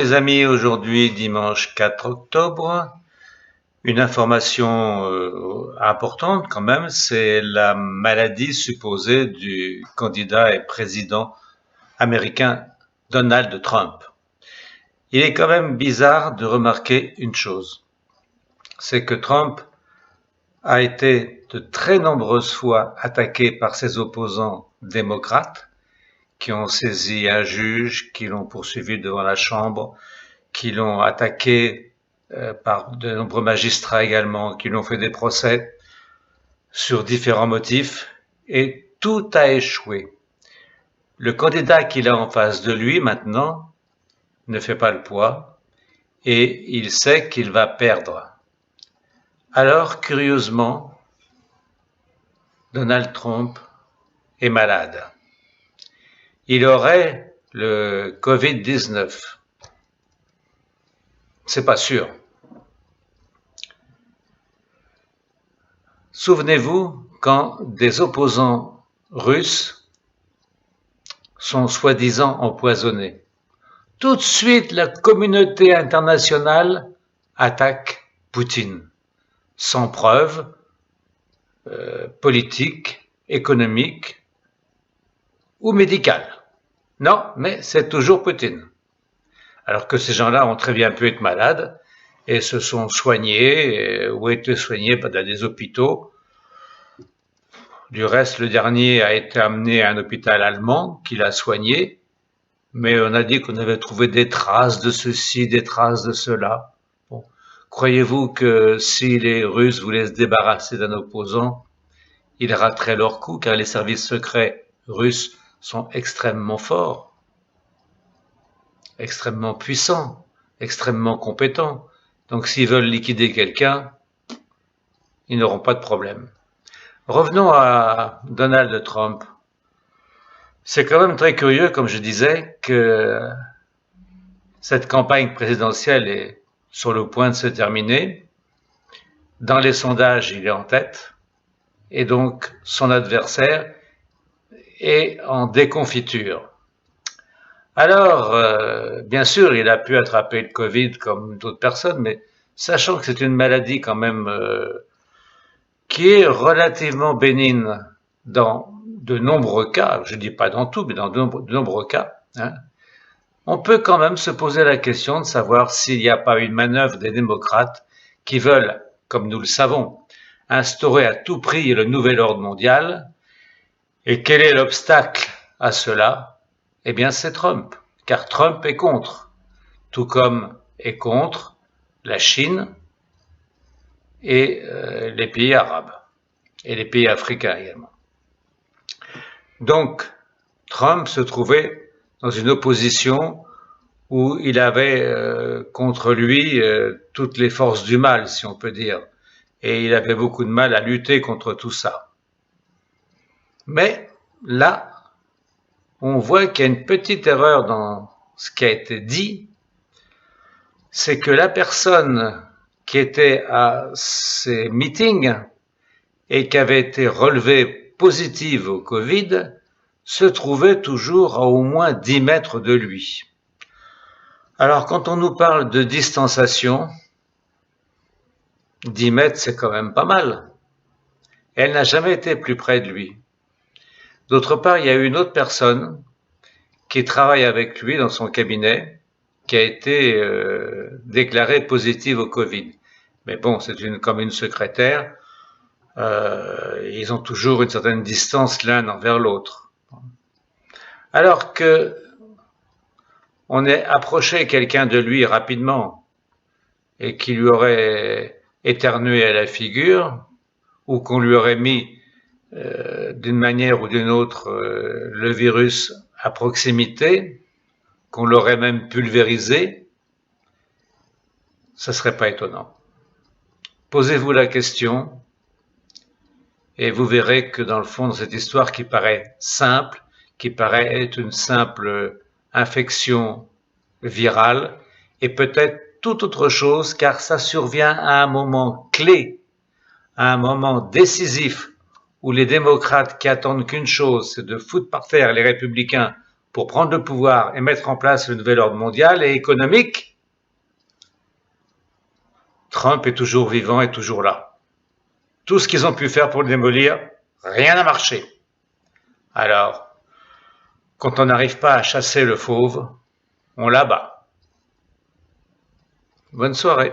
Les amis, aujourd'hui, dimanche 4 octobre, une information importante quand même, c'est la maladie supposée du candidat et président américain Donald Trump. Il est quand même bizarre de remarquer une chose, c'est que Trump a été de très nombreuses fois attaqué par ses opposants démocrates, qui ont saisi un juge, qui l'ont poursuivi devant la Chambre, qui l'ont attaqué par de nombreux magistrats également, qui lui ont fait des procès sur différents motifs, et tout a échoué. Le candidat qu'il a en face de lui maintenant ne fait pas le poids, et il sait qu'il va perdre. Alors, curieusement, Donald Trump est malade. Il aurait le Covid-19. C'est pas sûr. Souvenez-vous quand des opposants russes sont soi-disant empoisonnés. Tout de suite, la communauté internationale attaque Poutine, sans preuve politique, économique ou médicale. Non, mais c'est toujours Poutine. Alors que ces gens-là ont très bien pu être malades et se sont soignés ou été soignés dans des hôpitaux. Du reste, le dernier a été amené à un hôpital allemand qui l'a soigné, mais on a dit qu'on avait trouvé des traces de ceci, des traces de cela. Bon. Croyez-vous que si les Russes voulaient se débarrasser d'un opposant, ils rateraient leur coup, car les services secrets russes sont extrêmement forts, extrêmement puissants, extrêmement compétents. Donc s'ils veulent liquider quelqu'un, ils n'auront pas de problème. Revenons à Donald Trump. C'est quand même très curieux, comme je disais, que cette campagne présidentielle est sur le point de se terminer. Dans les sondages, il est en tête, et donc son adversaire est en déconfiture. Alors, bien sûr, il a pu attraper le Covid comme d'autres personnes, mais sachant que c'est une maladie quand même qui est relativement bénigne dans de nombreux cas, je ne dis pas dans tout, mais dans de nombreux cas, hein, on peut quand même se poser la question de savoir s'il n'y a pas une manœuvre des démocrates qui veulent, comme nous le savons, instaurer à tout prix le nouvel ordre mondial. Et quel est l'obstacle à cela? Eh bien, c'est Trump, car Trump est contre, tout comme est contre la Chine et les pays arabes, et les pays africains également. Donc, Trump se trouvait dans une opposition où il avait contre lui toutes les forces du mal, si on peut dire, et il avait beaucoup de mal à lutter contre tout ça. Mais là, on voit qu'il y a une petite erreur dans ce qui a été dit, c'est que la personne qui était à ces meetings et qui avait été relevée positive au Covid se trouvait toujours à au moins 10 mètres de lui. Alors, quand on nous parle de distanciation, 10 mètres, c'est quand même pas mal. Elle n'a jamais été plus près de lui. D'autre part, il y a une autre personne qui travaille avec lui dans son cabinet, qui a été déclarée positive au Covid. Mais bon, c'est comme une secrétaire, ils ont toujours une certaine distance l'un envers l'autre. Alors que on ait approché quelqu'un de lui rapidement et qui lui aurait éternué à la figure, ou qu'on lui aurait mis d'une manière ou d'une autre le virus à proximité, qu'on l'aurait même pulvérisé, ça serait pas étonnant. Posez-vous la question et vous verrez que dans le fond, dans cette histoire qui paraît simple, qui paraît être une simple infection virale, et peut-être toute autre chose, car ça survient à un moment clé, à un moment décisif, où les démocrates qui attendent qu'une chose, c'est de foutre par terre les républicains pour prendre le pouvoir et mettre en place le nouvel ordre mondial et économique, Trump est toujours vivant et toujours là. Tout ce qu'ils ont pu faire pour le démolir, rien n'a marché. Alors, quand on n'arrive pas à chasser le fauve, on l'abat. Bonne soirée.